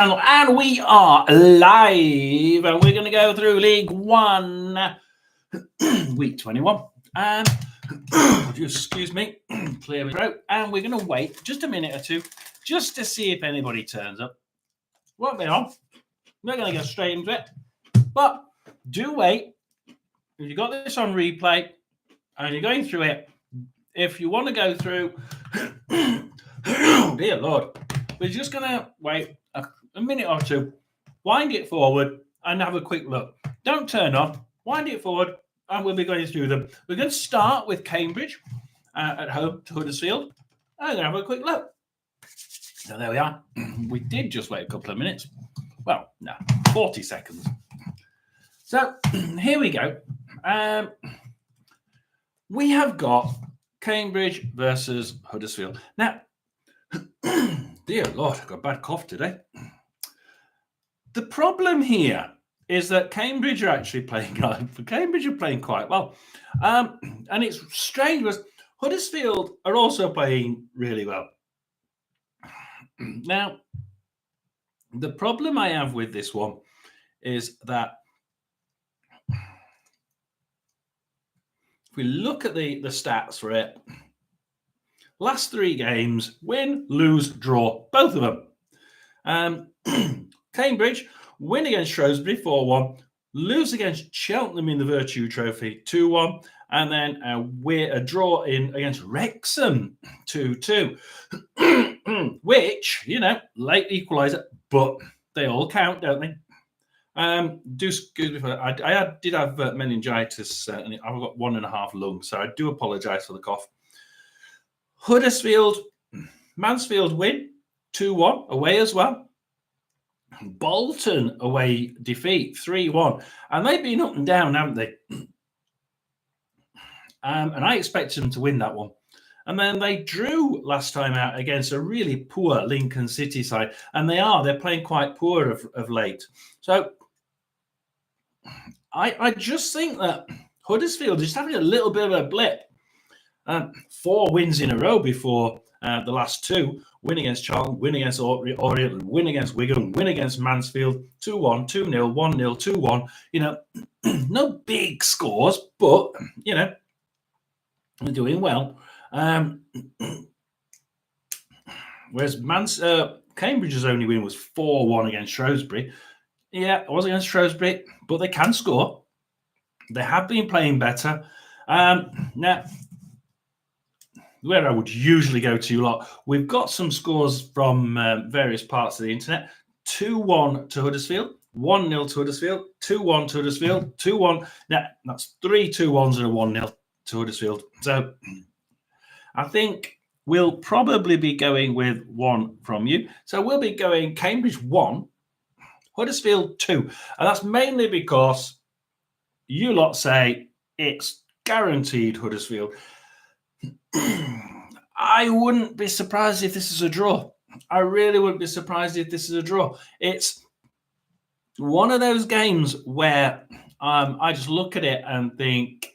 And we are live, and we're going to go through League One, week 21. And excuse me, clear my throat. And we're going to wait just a minute or two just to see if anybody turns up. Won't be on. We're going to go straight into it. But do wait. If you've got this on replay and you're going through it, if you want to go through, dear Lord, we're just going to wait a minute or two, wind it forward and have a quick look. Don't turn on, wind it forward and we'll be going through them. We're going to start with Cambridge at home to Huddersfield. I'm going to have a quick look. So there we are. We did just wait a couple of minutes. Well, no, 40 seconds. So here we go. We have got Cambridge versus Huddersfield. Now, dear Lord, I've got a bad cough today. The problem here is that Cambridge are actually playing. Cambridge are playing quite well, and it's strange because Huddersfield are also playing really well. Now, the problem I have with this one is that if we look at the stats for it, last 3 games, win, lose, draw, both of them. Cambridge win against Shrewsbury 4-1, lose against Cheltenham in the Virtue Trophy 2-1, and then a draw in against Wrexham 2-2, which, late equaliser, but they all count, don't they? Do excuse me for that. I did have meningitis, and I've got 1.5 lungs, so I do apologise for the cough. Huddersfield, Mansfield win 2-1 away as well. Bolton away defeat 3-1, and they've been up and down, haven't they? And I expected them to win that one. And then they drew last time out against a really poor Lincoln City side, and they're playing quite poor of late. So I just think that Huddersfield is having a little bit of a blip. 4 wins in a row before the last 2. Win against Charlton, win against Orient, win against Wigan, win against Mansfield, 2-1, 2-0, 1-0, 2-1. No big scores, but, they're doing well. Whereas Cambridge's only win was 4-1 against Shrewsbury. Yeah, it was against Shrewsbury, but they can score. They have been playing better. Now, where I would usually go to a lot, we've got some scores from various parts of the internet. 2-1 to Huddersfield, 1-0 to Huddersfield, 2-1 to Huddersfield, 2-1. Now, that's 3 2-1s and a 1-0 to Huddersfield. So I think we'll probably be going with 1 from you. So we'll be going Cambridge 1, Huddersfield 2. And that's mainly because you lot say it's guaranteed Huddersfield. I wouldn't be surprised if this is a draw. I really wouldn't be surprised if this is a draw. It's one of those games where I just look at it and think,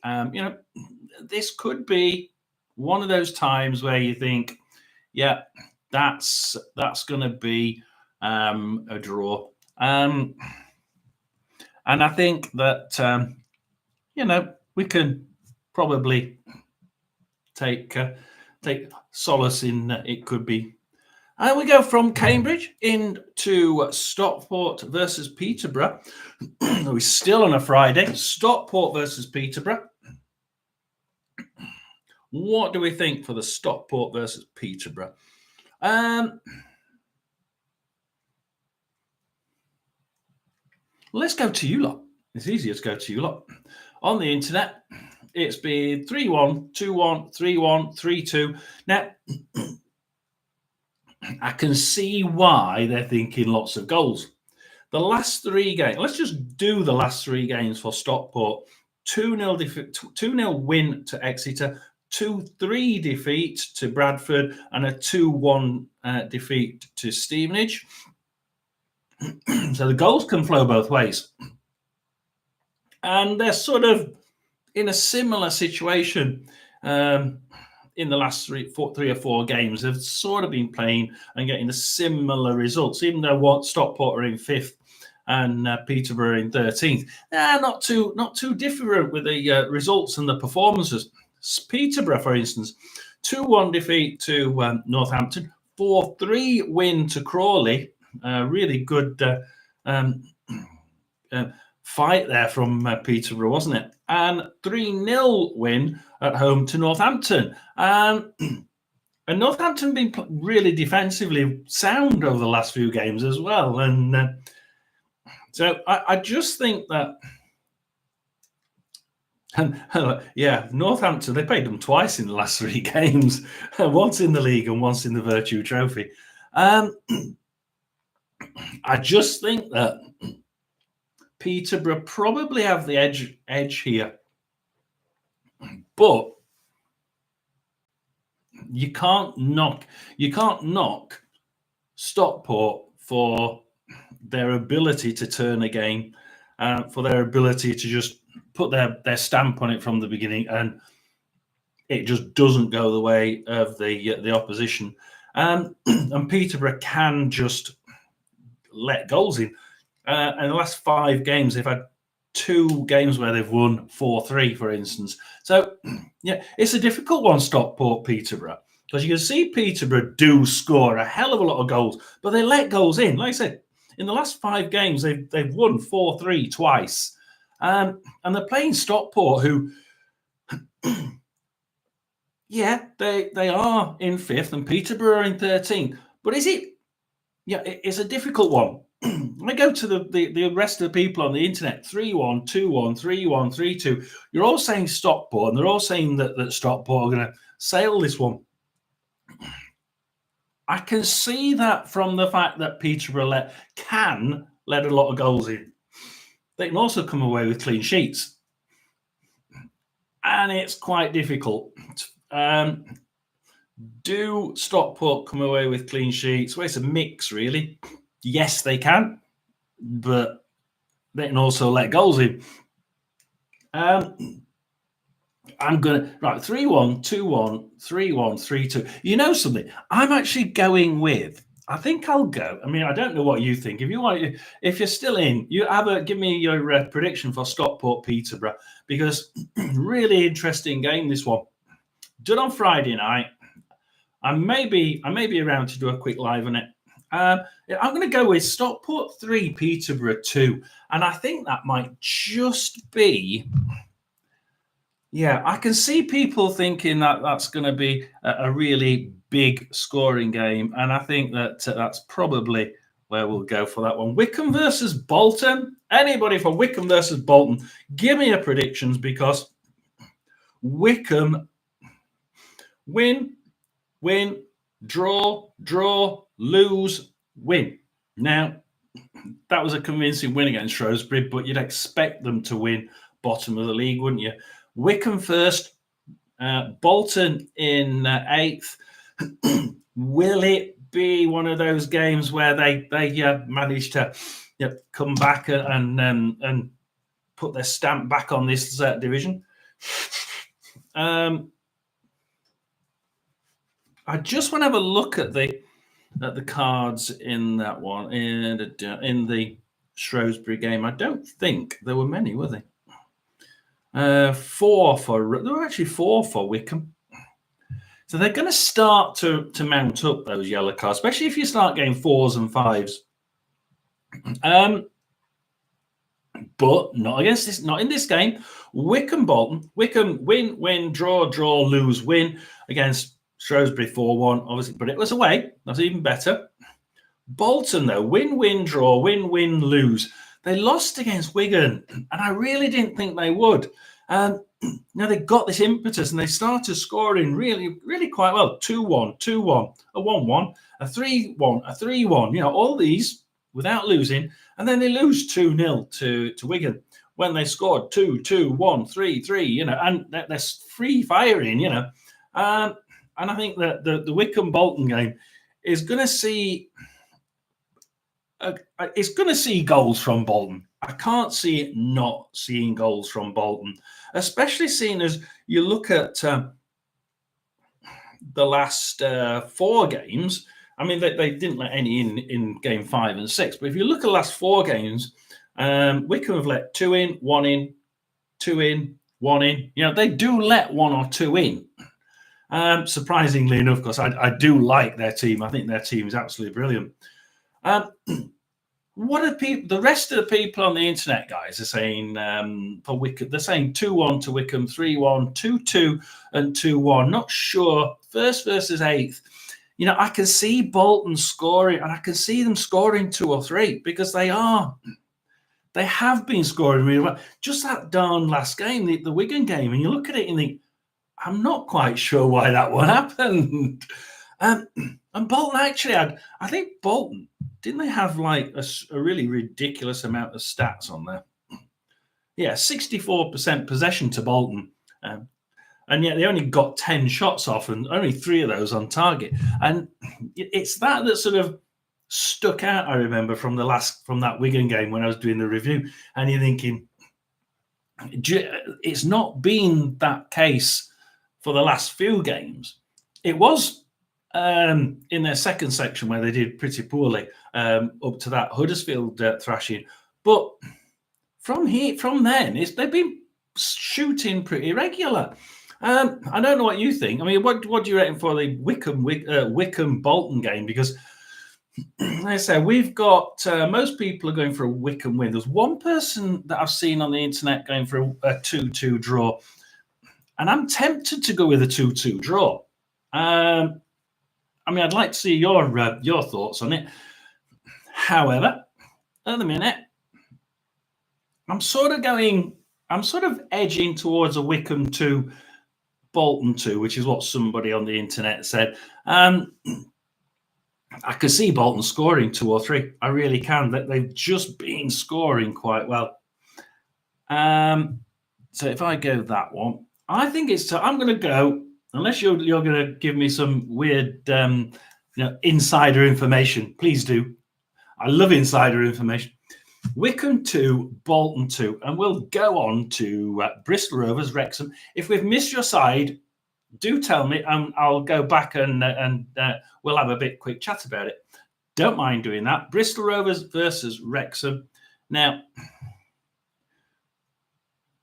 this could be one of those times where you think, yeah, that's going to be a draw. And I think that, we can probably take solace in it could be. And we go from Cambridge into Stockport versus Peterborough. We're still on a Friday. Stockport versus Peterborough. What do we think for the Stockport versus Peterborough? Let's go to you lot. It's easier to go to you lot. On the internet, it's been 3-1, 2-1, 3-1, 3-2. Now, I can see why they're thinking lots of goals. The last 3 games, let's just do the last 3 games for Stockport. 2-0 win to Exeter, 2-3 defeat to Bradford, and a 2-1 defeat to Stevenage. So the goals can flow both ways. And they're sort of in a similar situation in the last three or four games have sort of been playing and getting the similar results, even though Stockport are in 5th and Peterborough in 13th. Not too different with the results and the performances. Peterborough, for instance, 2-1 defeat to Northampton, 4-3 win to Crawley. Really good fight there from Peterborough, wasn't it? And 3-0 win at home to Northampton. And Northampton been really defensively sound over the last few games as well. And so I just think that, Northampton, they played them twice in the last 3 games, once in the league and once in the Virtue Trophy. I just think that Peterborough probably have the edge here, but you can't knock Stockport for their ability to turn a game, for their ability to just put their stamp on it from the beginning, and it just doesn't go the way of the opposition. And Peterborough can just let goals in. In the last 5 games, they've had 2 games where they've won 4-3, for instance. So, yeah, it's a difficult one, Stockport Peterborough, because you can see Peterborough do score a hell of a lot of goals, but they let goals in. Like I said, in the last 5 games, they've won 4-3 twice. And they're playing Stockport, who, yeah, they are in 5th and Peterborough are in 13th. But is it? Yeah, it's a difficult one. I go to the rest of the people on the internet, 3-1, 2-1, 3-1, 3-2. You're all saying Stockport, and they're all saying that Stockport are going to sail this one. I can see that from the fact that Peterborough can let a lot of goals in. They can also come away with clean sheets. And it's quite difficult. Do Stockport come away with clean sheets? Well, it's a mix, really. Yes, they can, but they can also let goals in. I'm going to, 3-1, 2-1, 3-1, 3-2. You know something? I'm actually going with, I think I'll go. I mean, I don't know what you think. If you're still in, give me your prediction for Stockport Peterborough, because really interesting game, this one. Done on Friday night. I may be around to do a quick live on it. I'm going to go with Stockport 3, Peterborough 2. And I think that might just be... Yeah, I can see people thinking that that's going to be a really big scoring game. And I think that that's probably where we'll go for that one. Wycombe versus Bolton. Anybody for Wycombe versus Bolton, give me your predictions, because Wycombe win, draw, lose, win. Now, that was a convincing win against Shrewsbury, but you'd expect them to win bottom of the league, wouldn't you? Wycombe first, Bolton in 8th. Will it be one of those games where they manage to come back and put their stamp back on this division? I just want to have a look at the cards in that one, in the Shrewsbury game. I don't think there were many, were they? 4 for, there were actually 4 for Wycombe. So they're going to start to mount up those yellow cards, especially if you start getting 4s and 5s. But not against this, not in this game. Wycombe Bolton. Wycombe win, draw, lose, win against Shrewsbury 4-1, obviously, but it was away. That's even better. Bolton, though, win, draw, win, lose. They lost against Wigan, and I really didn't think they would. Now they got this impetus, and they started scoring really, really quite well. 2-1, 2-1, a 1-1, a 3-1, a 3-1. All these without losing, and then they lose 2-0 to Wigan when they scored 2-2, 1-3-3. And they're free firing. And I think that the Wycombe Bolton game is going to see. It's going to see goals from Bolton. I can't see it not seeing goals from Bolton, especially seeing as you look at the last 4 games, I mean, they didn't let any in game 5 and 6. But if you look at the last 4 games, Wycombe have let 2 in, 1 in, 2 in, 1 in. You know, they do let 1 or 2 in. Surprisingly enough, because I do like their team. I think their team is absolutely brilliant. What are the rest of the people on the internet, guys, are saying for Wycombe? They're saying 2-1 to Wycombe, 3-1, 2-2, and 2-1. Not sure. First versus 8th. You know, I can see Bolton scoring, and I can see them scoring 2 or 3 because they have been scoring really well. Just that darn last game, the Wigan game, and you look at it and think, I'm not quite sure why that one happened. And Bolton actually had, I think Bolton, didn't they have like a really ridiculous amount of stats on there? Yeah, 64% possession to Bolton. And yet they only got 10 shots off and only 3 of those on target. And it's that sort of stuck out, I remember, from that Wigan game when I was doing the review. And you're thinking, it's not been that case for the last few games. It was in their second section where they did pretty poorly up to that Huddersfield thrashing. But from then, they've been shooting pretty regular. I don't know what you think. I mean, what do you reckon for the Wycombe Bolton game? Because, like I said, we've got most people are going for a Wycombe win. There's one person that I've seen on the internet going for a 2-2 draw, and I'm tempted to go with a 2-2 draw. I mean, I'd like to see your thoughts on it. However, at the minute, I'm sort of edging towards a Wycombe 2, Bolton 2, which is what somebody on the internet said. I could see Bolton scoring 2 or 3. I really can. They've just been scoring quite well. So if I go that one, I think I'm going to go, unless you're going to give me some weird insider information. Please do. I love insider information. Wycombe 2, Bolton 2, and we'll go on to Bristol Rovers, Wrexham. If we've missed your side, do tell me, and I'll go back and we'll have a quick chat about it. Don't mind doing that. Bristol Rovers versus Wrexham. Now,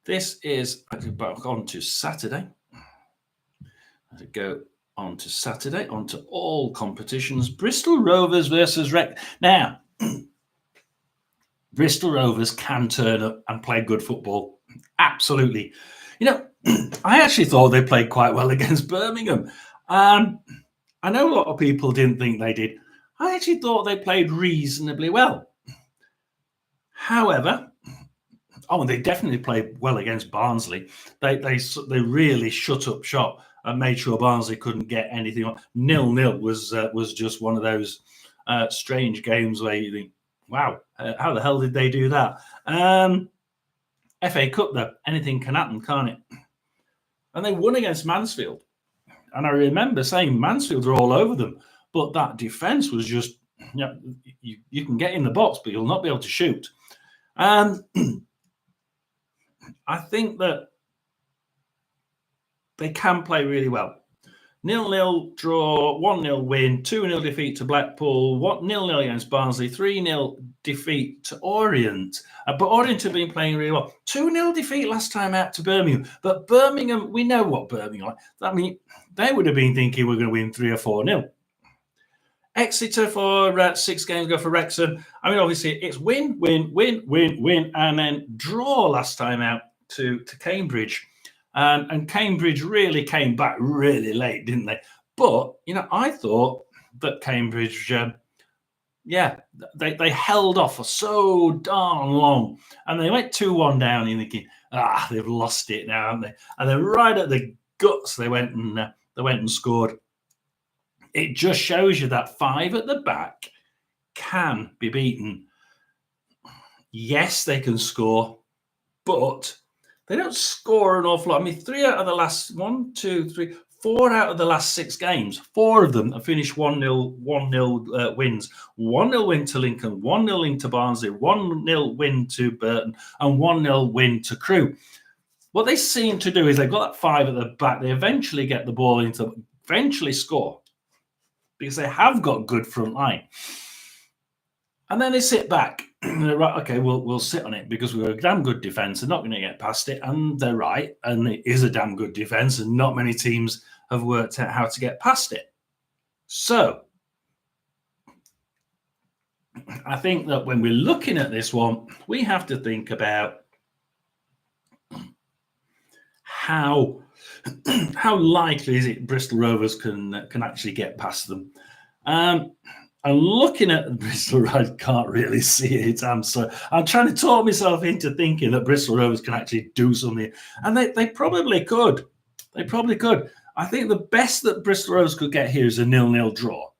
this is on to Saturday. Let's go on to Saturday, on to all competitions. Bristol Rovers versus Wrexham. Now, Bristol Rovers can turn up and play good football. Absolutely. You know, I actually thought they played quite well against Birmingham. I know a lot of people didn't think they did. I actually thought they played reasonably well. However, they definitely played well against Barnsley. They really shut up shop and made sure Barnsley couldn't get anything on. 0-0 was just one of those strange games where you think, wow, how the hell did they do that? FA Cup, though, anything can happen, can't it? And they won against Mansfield. And I remember saying Mansfield are all over them, but that defence was just, you can get in the box, but you'll not be able to shoot. I think that they can play really well. 0-0 draw, 1-0 win, 2-0 defeat to Blackpool, 0-0 against Barnsley, 3-0 defeat to Orient. But Orient have been playing really well. 2-0 defeat last time out to Birmingham. But Birmingham, we know what Birmingham are. I mean, they would have been thinking we're going to win 3 or 4-0. Exeter for 6 games ago for Wrexham. I mean, obviously, it's win, and then draw last time out to Cambridge. And Cambridge really came back really late, didn't they? But, I thought that Cambridge, they held off for so darn long. And they went 2-1 down and thinking, they've lost it now, haven't they? And then right at the guts, they went and scored. It just shows you that 5 at the back can be beaten. Yes, they can score, but they don't score an awful lot. I mean, 4 out of the last 6 games, 4 of them have finished 1-0 wins. 1-0 win to Lincoln, 1-0 win to Barnsley, 1-0 win to Burton, and 1-0 win to Crewe. What they seem to do is they've got that 5 at the back. They eventually get the ball into eventually score because they have got good front line. And then they sit back. And they're right, okay, we'll sit on it because we're a damn good defence. They're not going to get past it. And they're right. And it is a damn good defence. And not many teams have worked out how to get past it. So I think that when we're looking at this one, we have to think about how likely is it Bristol Rovers can actually get past them. I'm looking at Bristol, I can't really see it. I'm trying to talk myself into thinking that Bristol Rovers can actually do something. And they probably could. They probably could. I think the best that Bristol Rovers could get here is a 0-0 draw.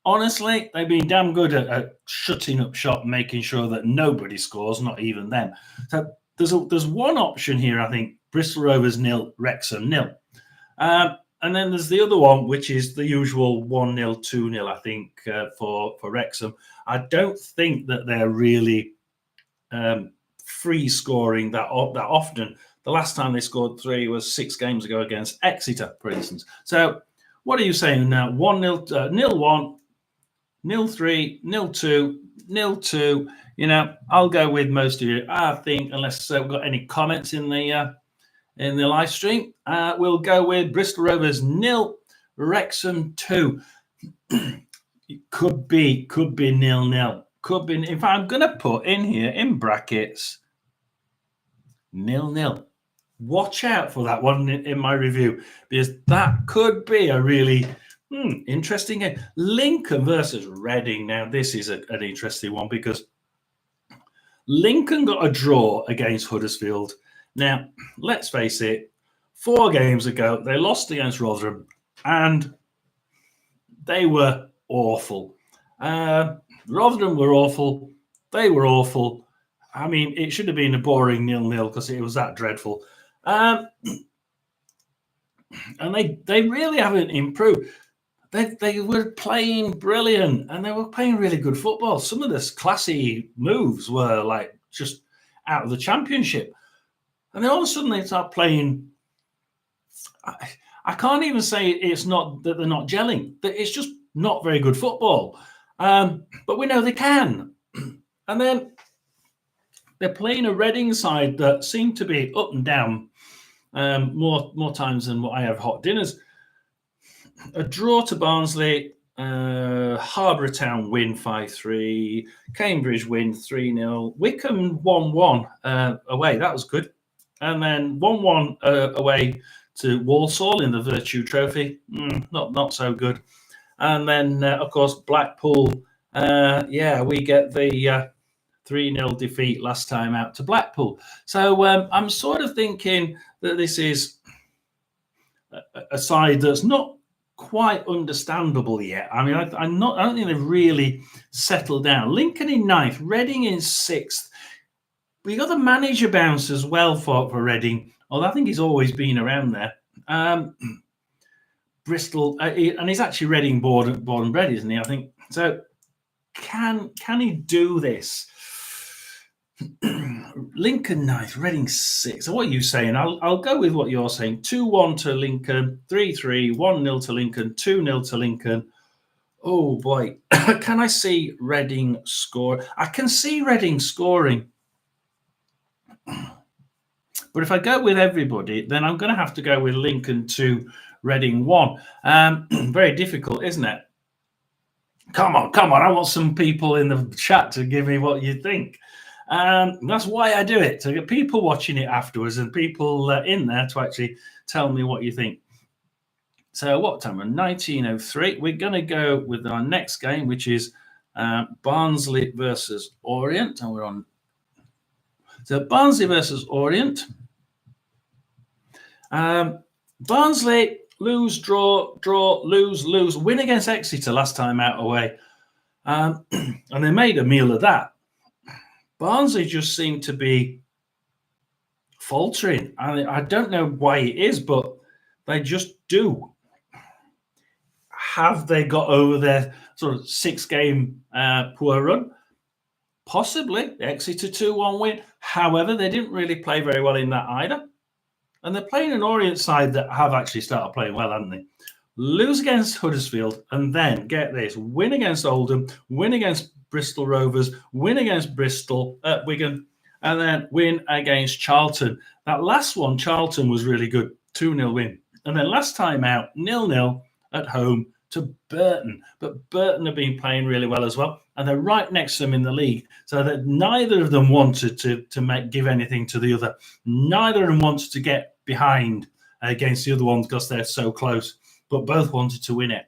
Honestly, they've been damn good at shutting up shop, making sure that nobody scores, not even them. So there's one option here, I think, Bristol Rovers 0, Wrexham 0. And then there's the other one, which is the usual 1-0, 2-0, I think, for Wrexham. I don't think that they're really free scoring that often. The last time they scored 3 was 6 games ago against Exeter, for instance. So what are you saying now? 1-0, 0-1, 0-3, 0-2, 0-2. You know, I'll go with most of you. I think, unless we've got any comments in the live stream, we'll go with Bristol Rovers 0, Wrexham 2. It could be 0-0. Could be. If I'm going to put in here in brackets 0-0. Watch out for that one in my review, because that could be a really interesting game. Lincoln versus Reading. Now, this is an interesting one because Lincoln got a draw against Huddersfield. Now, let's face it, 4 games ago, they lost against Rotherham, and they were awful. Rotherham were awful. They were awful. I mean, it should have been a boring 0-0 because it was that dreadful. And they really haven't improved. They were playing brilliant, and they were playing really good football. Some of the classy moves were like just out of the Championship. And then all of a sudden they start playing. I can't even say it's not that they're not gelling. It's just not very good football. But we know they can. And then they're playing a Reading side that seem to be up and down more times than what I have hot dinners. A draw to Barnsley, Harbour Town win 5-3, Cambridge win 3-0, Wycombe 1-1 away. That was good. And then 1-1 away to Walsall in the Virtue Trophy. Not so good. And then, of course, Blackpool. We get the 3-0 defeat last time out to Blackpool. So I'm sort of thinking that this is a side that's not quite understandable yet. I mean, I don't think they've really settled down. Lincoln in 9th, Reading in 6th. We got the manager bounce as well for Reading, although I think he's always been around there. Bristol, and he's actually Reading born and bred, isn't he? I think so. Can he do this? Lincoln 9th, Reading 6th. So what are you saying? I'll go with what you're saying. 2-1 to Lincoln, 3-3, 1-0 to Lincoln, 2-0 to Lincoln. Oh boy, can I see Reading score? I can see Reading scoring. But if I go with everybody, then I'm going to have to go with Lincoln 2, Reading 1. Very difficult, isn't it? Come on. I want some people in the chat to give me what you think. That's why I do it, to get people watching it afterwards and people in there to actually tell me what you think. So what time? 19:03. We're going to go with our next game, which is Barnsley versus Orient. And we're on. So Barnsley versus Orient. Barnsley lose, draw, lose, win against Exeter last time out away. And they made a meal of that. Barnsley just seem to be faltering. I don't know why it is, but they just do. Have they got over their sort of 6-game poor run? Possibly. The Exeter 2-1 win. However, they didn't really play very well in that either. And they're playing an Orient side that have actually started playing well, haven't they? lose against Huddersfield, and then get this: win against Oldham, win against Bristol Rovers, win against Wigan, and then win against Charlton. That last one, Charlton, was really good, 2-0 win. And then last time out, 0-0 at home to Burton. But Burton have been playing really well as well, and they're right next to them in the league. So that neither of them wanted to give anything to the other. Neither of them wanted to get behind against the other ones because they're so close, but both wanted to win it.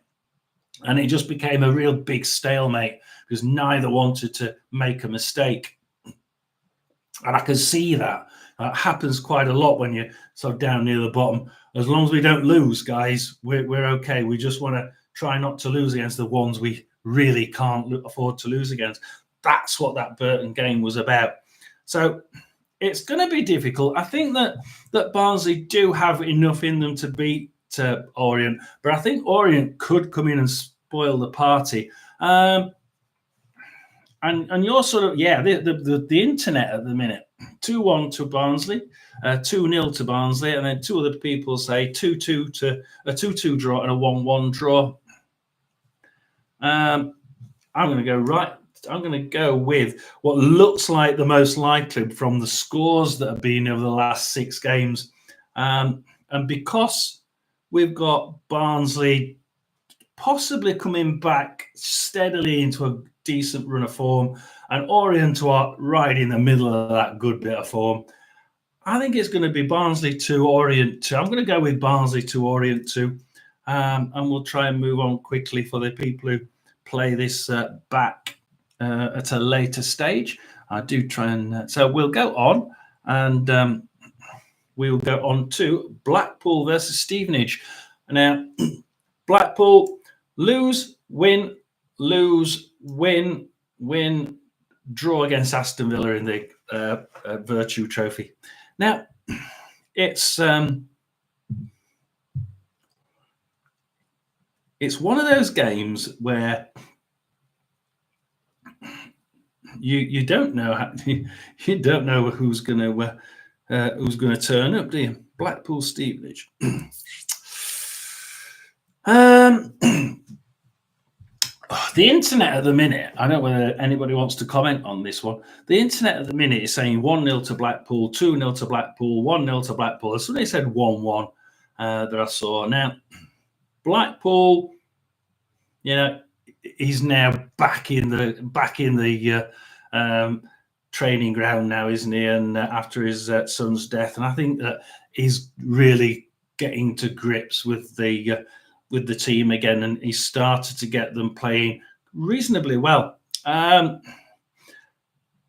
And it just became a real big stalemate because neither wanted to make a mistake. And I can see that. That happens quite a lot when you're so down near the bottom. As long as we don't lose, guys, we're okay. We just want to try not to lose against the ones we really can't afford to lose against. That's what that Burton game was about. So it's going to be difficult. I think that Barnsley do have enough in them to beat Orient, but I think Orient could come in and spoil the party. And you're sort of, the internet at the minute, 2-1 to Barnsley, 2-0 to Barnsley, and then two other people say 2-2 to a 2-2 draw and a 1-1 draw. I'm going to go with what looks like the most likely from the scores that have been over the last 6 games. And because we've got Barnsley possibly coming back steadily into a decent run of form, and Orient are right in the middle of that good bit of form, I think it's going to be Barnsley 2, Orient 2. I'm going to go with Barnsley 2, Orient 2. And we'll try and move on quickly for the people who play this back at a later stage. I do try and... so we'll go on, and we'll go on to Blackpool versus Stevenage. Now, Blackpool lose, win, draw against Aston Villa in the Virtue Trophy. Now, it's one of those games where you don't know you don't know who's going to turn up, do you? Blackpool Stevenage. The internet at the minute, I don't know whether anybody wants to comment on this one. The internet at the minute is saying 1-0 to Blackpool, 2-0 to Blackpool, 1-0 to Blackpool. Somebody said 1-1 that I saw. Now, Blackpool, he's now back in the training ground now, isn't he? And after his son's death, and I think that he's really getting to grips with the team again, and he started to get them playing reasonably well.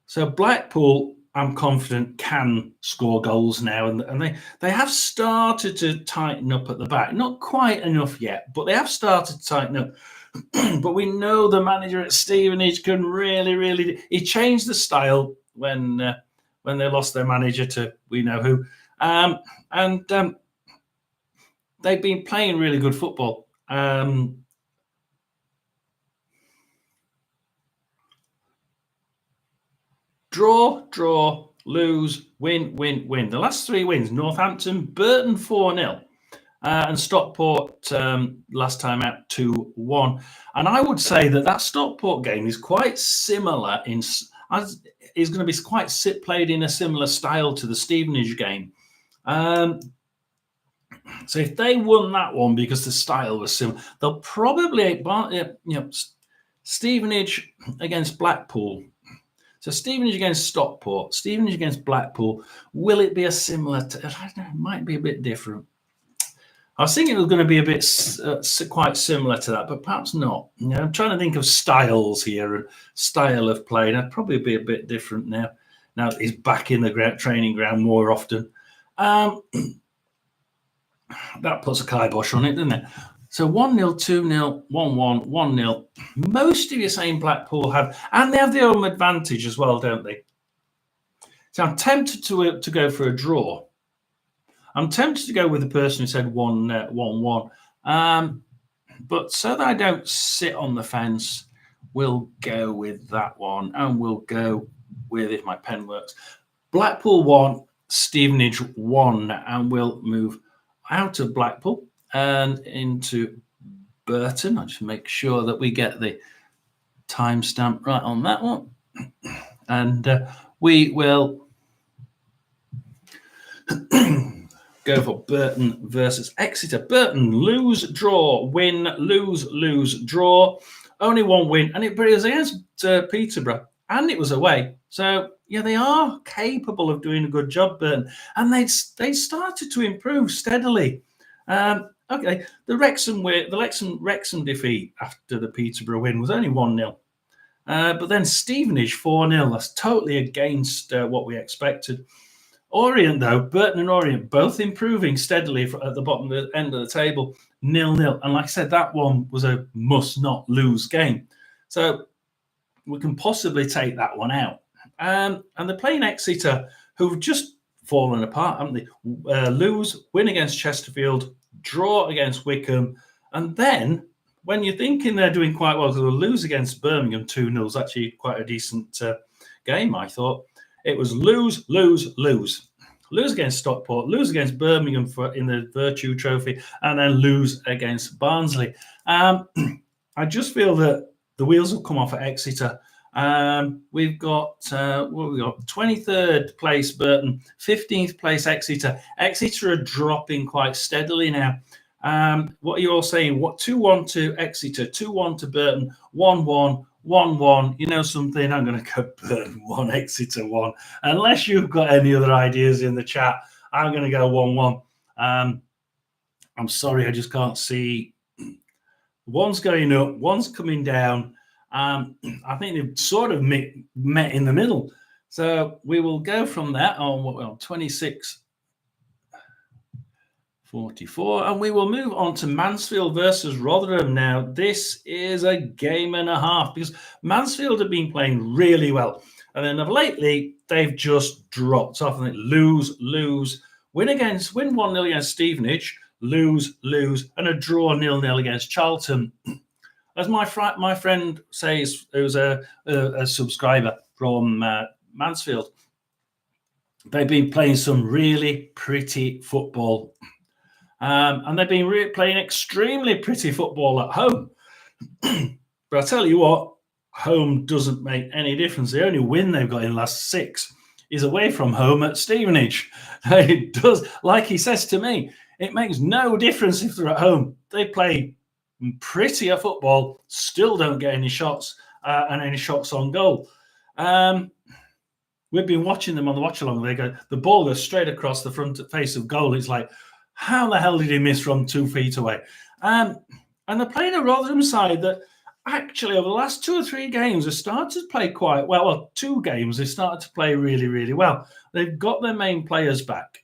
So Blackpool, I'm confident, can score goals now, and they have started to tighten up at the back. Not quite enough yet, but they have started to tighten up. But we know the manager at Stevenage can really... He changed the style when they lost their manager to we know who. They've been playing really good football. Draw, lose, win. The last 3 wins: Northampton, Burton 4-0, and Stockport last time out 2-1. And I would say that Stockport game is quite similar is going to be quite played in a similar style to the Stevenage game. So if they won that one because the style was similar, they'll probably, Stevenage against Blackpool. So Stevenage against Stockport, Stevenage against Blackpool. Will it be a similar? I don't know, it might be a bit different. I was thinking it was going to be a bit quite similar to that, but perhaps not. I'm trying to think of styles here and style of play. That'd probably be a bit different now. Now that he's back in the training ground more often. That puts a kibosh on it, doesn't it? So 1-0, 2-0, 1-1, 1-0. Most of you saying Blackpool have, and they have their own advantage as well, don't they? So I'm tempted to go for a draw. I'm tempted to go with the person who said 1-1. But so that I don't sit on the fence, we'll go with that one, and we'll go with, if my pen works, Blackpool 1, Stevenage 1, and we'll move out of Blackpool and into Burton. I'll just make sure that we get the timestamp right on that one. And we will go for Burton versus Exeter. Burton, lose, draw, win, lose, draw. Only one win, but it was against Peterborough, and it was away. So, yeah, they are capable of doing a good job, Burton. And they started to improve steadily. Okay, the Wrexham defeat after the Peterborough win was only 1-0. But then Stevenage 4-0. That's totally against what we expected. Orient, though, Burton and Orient both improving steadily at the bottom of the end of the table, 0-0. And like I said, that one was a must-not-lose game. So we can possibly take that one out. And they're playing Exeter, who've just fallen apart, haven't they? Lose, win against Chesterfield, draw against Wycombe, and then when you're thinking they're doing quite well, because they'll lose against Birmingham 2-0 is actually quite a decent game, I thought. It was lose. Lose against Stockport, lose against Birmingham in the Virtue Trophy, and then lose against Barnsley. I just feel that the wheels will come off at Exeter. We've got 23rd place Burton, 15th place Exeter. Exeter are dropping quite steadily now. What are you all saying? 2-1 to Exeter, 2-1 to Burton, 1-1, 1-1. You know something? I'm going to go Burton 1, Exeter 1. Unless you've got any other ideas in the chat, I'm going to go 1-1. I'm sorry, I just can't see. One's going up, one's coming down. I think they've sort of met in the middle. So we will go from that on 26-44, and we will move on to Mansfield versus Rotherham. Now, this is a game and a half because Mansfield have been playing really well. And then of lately, they've just dropped off. And lose, win 1-0 against Stevenage, lose, and a draw 0-0 against Charlton. As my friend says, who's a subscriber from Mansfield, they've been playing some really pretty football. And they've been playing extremely pretty football at home. But I tell you what, home doesn't make any difference. The only win they've got in the last 6 is away from home at Stevenage. It does, like he says to me, it makes no difference if they're at home. They play prettier football, still don't get any shots and any shots on goal. We've been watching them on the watch along. The ball goes straight across the front face of goal. It's like, how the hell did he miss from 2 feet away? And they're playing a Rotherham side that actually over the last 2 or 3 games have started to play quite well. Well, 2 games, they started to play really, really well. They've got their main players back,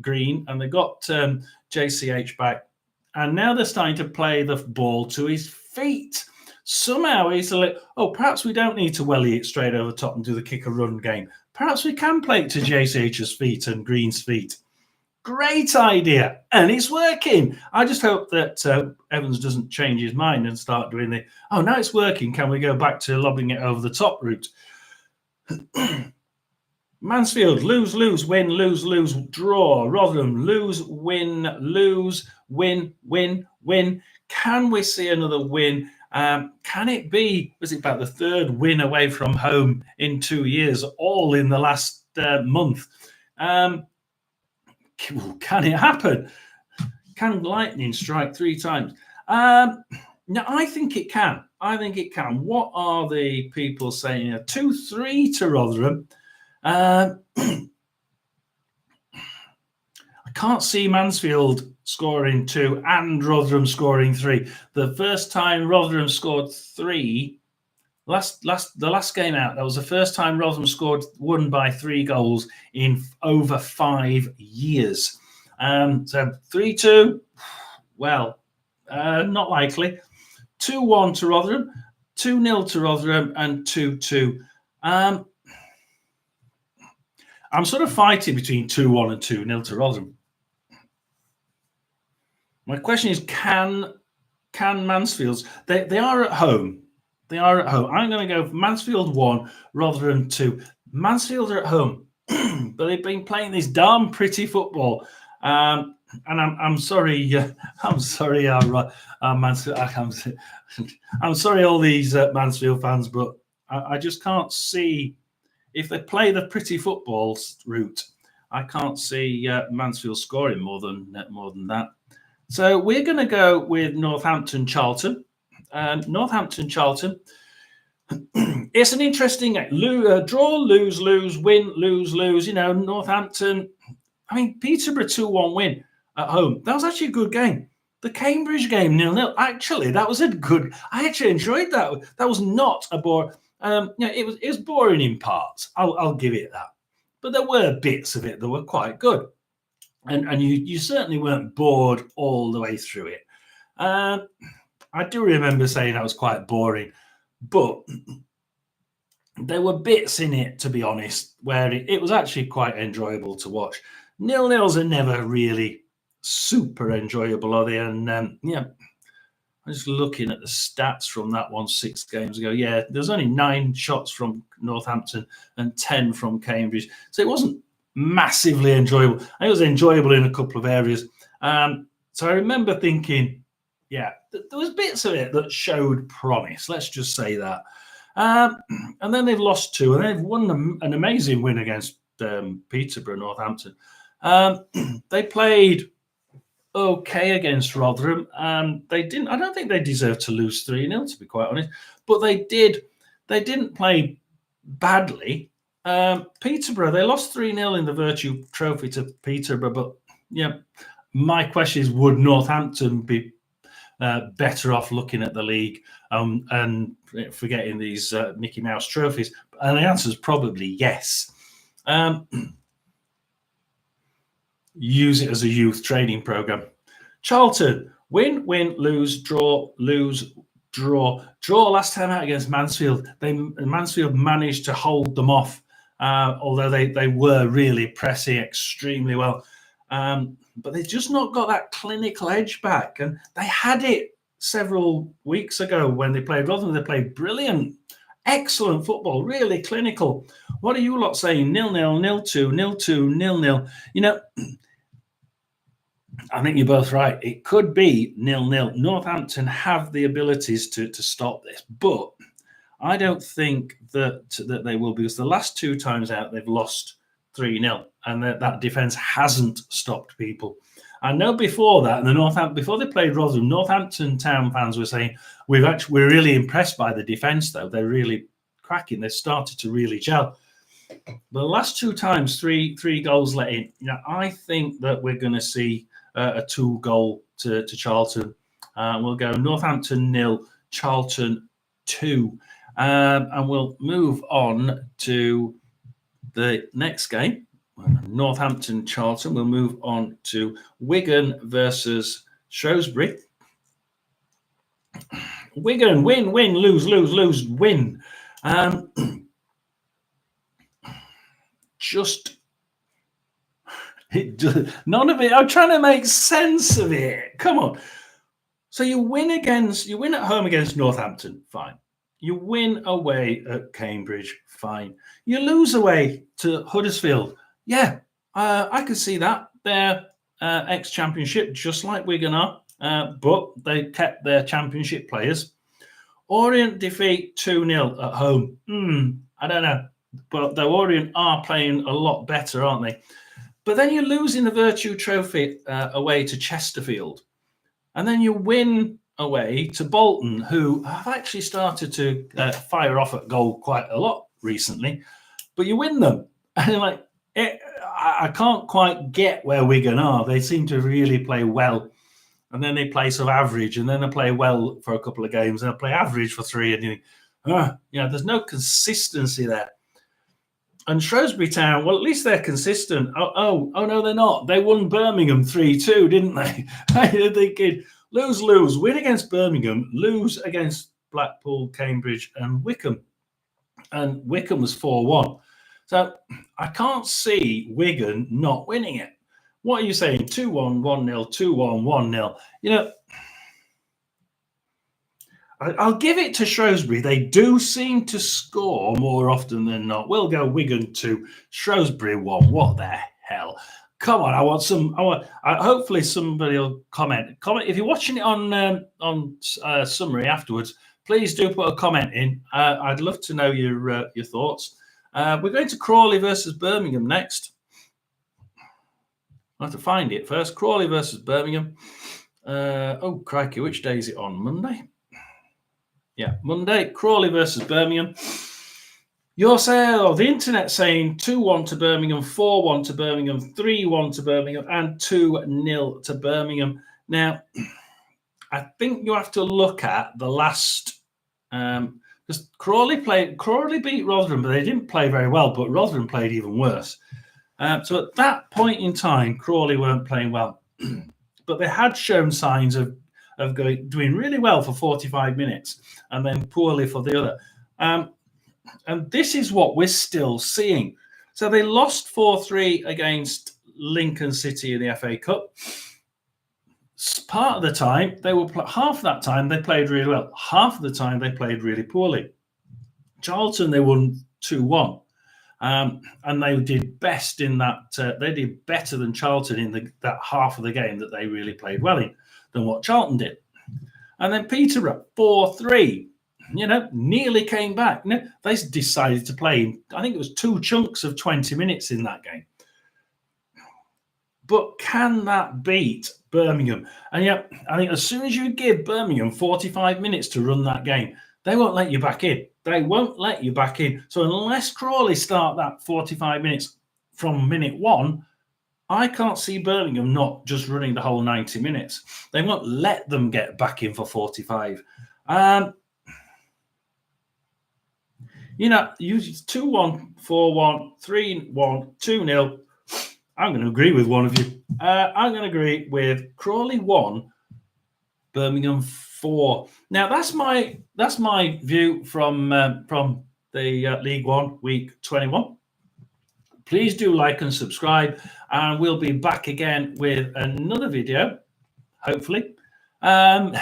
Green, and they've got JCH back. And now they're starting to play the ball to his feet. Somehow he's like, perhaps we don't need to welly it straight over the top and do the kick and run game. Perhaps we can play it to JCH's feet and Green's feet. Great idea. And it's working. I just hope that Evans doesn't change his mind and start doing now it's working. Can we go back to lobbing it over the top route? Mansfield, lose, win, draw. Rotherham, lose, win. Can we see another win? Can it be, was it about the 3rd win away from home in 2 years, all in the last month? Can it happen? Can lightning strike 3 times? No, I think it can. What are the people saying? 2-3 to Rotherham. I can't see Mansfield scoring 2 and Rotherham scoring 3. The first time Rotherham scored 3, the last game out, that was the first time Rotherham won by 3 goals in over 5 years. So 3-2, well, not likely. 2-1 to Rotherham, 2-0 to Rotherham, and 2-2. I'm sort of fighting between 2-1 and 2-0 to Rotherham. My question is, can Mansfield's... They are at home. I'm going to go Mansfield 1, Rotherham 2. Mansfield are at home, but they've been playing this darn pretty football. I'm sorry, I'm sorry, our Mansfield. I'm sorry, all these Mansfield fans, but I just can't see if they play the pretty football route. I can't see Mansfield scoring more than that. So we're going to go with Northampton Charlton. Northampton Charlton. It's an interesting draw, lose, win, lose. Northampton. I mean, Peterborough 2-1 win at home. That was actually a good game. The Cambridge game 0-0. Actually, that was a good. I actually enjoyed that. That was not a bore. It was boring in parts. I'll give it that. But there were bits of it that were quite good, and you certainly weren't bored all the way through it. I do remember saying that was quite boring, but there were bits in it, to be honest, where it was actually quite enjoyable to watch. 0-0s are never really super enjoyable, are they? And I'm just looking at the stats from that one 6 games ago. Yeah, there's only 9 shots from Northampton and 10 from Cambridge. So it wasn't massively enjoyable. It was enjoyable in a couple of areas. So I remember thinking, there was bits of it that showed promise. Let's just say that. And then they've lost 2, and they've won an amazing win against Peterborough, Northampton. They played okay against Rotherham. I don't think they deserved to lose 3-0, to be quite honest, but they didn't play badly. Peterborough, they lost 3-0 in the Virtue Trophy to Peterborough, but my question is, would Northampton be better off looking at the league and forgetting these Mickey Mouse trophies? And the answer is probably yes. Use it as a youth training program. Charlton, win, lose, draw, draw last time out against Mansfield. Mansfield managed to hold them off, although they were really pressing extremely well. But they've just not got that clinical edge back. And they had it several weeks ago when they played Rotherham. They played brilliant, excellent football, really clinical. What are you lot saying? 0-0, 0-2, 0-2, 0-0. I think you're both right. It could be 0-0. Northampton have the abilities to stop this, but I don't think that they will, because the last 2 times out they've lost 3-0, and that defence hasn't stopped people. I know before that, before they played Rotherham, Northampton Town fans were saying we're really impressed by the defence, though. They're really cracking. They've started to really gel. The last 2 times, three goals let in. I think that we're going to see a 2-goal to Charlton. We'll go Northampton 0, Charlton 2, and we'll move on to the next game. Northampton Charlton. We'll move on to Wigan versus Shrewsbury. Wigan, win, lose, win. None of it. I'm trying to make sense of it. Come on. So you win at home against Northampton, fine. You win away at Cambridge, fine. You lose away to Huddersfield. Yeah, I can see that. They're ex-championship, just like Wigan are, but they kept their championship players. Orient defeat 2-0 at home. I don't know. But the Orient are playing a lot better, aren't they? But then you lose in the Virtue Trophy away to Chesterfield. And then you win away to Bolton, who have actually started to fire off at goal quite a lot recently. But you win them. And you're like, I can't quite get where Wigan are. They seem to really play well. And then they play sort of average. And then they play well for a couple of games. And they play average for 3. And you think, there's no consistency there. And Shrewsbury Town, well, at least they're consistent. Oh, no, they're not. They won Birmingham 3-2, didn't they? They're thinking, lose, win against Birmingham, lose against Blackpool, Cambridge, and Wycombe. And Wycombe was 4-1. So I can't see Wigan not winning it. What are you saying? 2-1, 1-0, 2-1, 1-0. I'll give it to Shrewsbury. They do seem to score more often than not. We'll go Wigan 2, Shrewsbury 1. What the hell? Come on, I want some. Hopefully, somebody will comment. If you're watching it on summary afterwards. Please do put a comment in. I'd love to know your thoughts. We're going to Crawley versus Birmingham next. I have to find it first. Crawley versus Birmingham. Oh, crikey, which day is it on? Monday? Yeah, Monday. Crawley versus Birmingham. You're saying, the internet saying 2-1 to Birmingham, 4-1 to Birmingham, 3-1 to Birmingham, and 2-0 to Birmingham. Now, I think you have to look at the last. Because Crawley beat Rotherham, but they didn't play very well. But Rotherham played even worse. So at that point in time, Crawley weren't playing well, but they had shown signs of doing really well for 45 minutes and then poorly for the other. And this is what we're still seeing. So they lost 4-3 against Lincoln City in the FA Cup. Part of the time, half of that time they played really well. Half of the time they played really poorly. Charlton, they won 2-1. And they did best in that. They did better than Charlton in that half of the game that they really played well in than what Charlton did. And then Peterborough, 4-3. Nearly came back. They decided to play, I think it was 2 chunks of 20 minutes in that game. But can that beat Birmingham? And yet, I think as soon as you give Birmingham 45 minutes to run that game, they won't let you back in. They won't let you back in. So unless Crawley start that 45 minutes from minute 1, I can't see Birmingham not just running the whole 90 minutes. They won't let them get back in for 45. Use 2-1, 4-1, 3-1, 2-0. I'm going to agree with one of you. I'm going to agree with Crawley 1, Birmingham 4. Now that's my view from the League One Week 21. Please do like and subscribe, and we'll be back again with another video, hopefully, in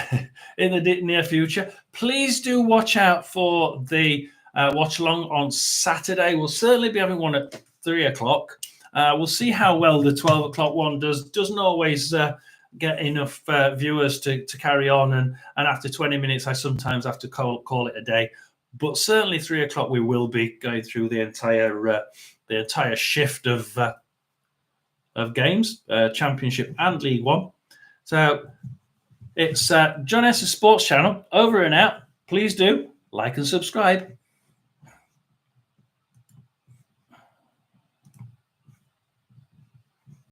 the near future. Please do watch out for the watch along on Saturday. We'll certainly be having one at 3 o'clock. We'll see how well the 12 o'clock one does. Doesn't always get enough viewers to carry on, and after 20 minutes, I sometimes have to call it a day. But certainly 3 o'clock, we will be going through the entire shift of games, Championship and League One. So it's John S.'s Sports Channel, over and out. Please do like and subscribe.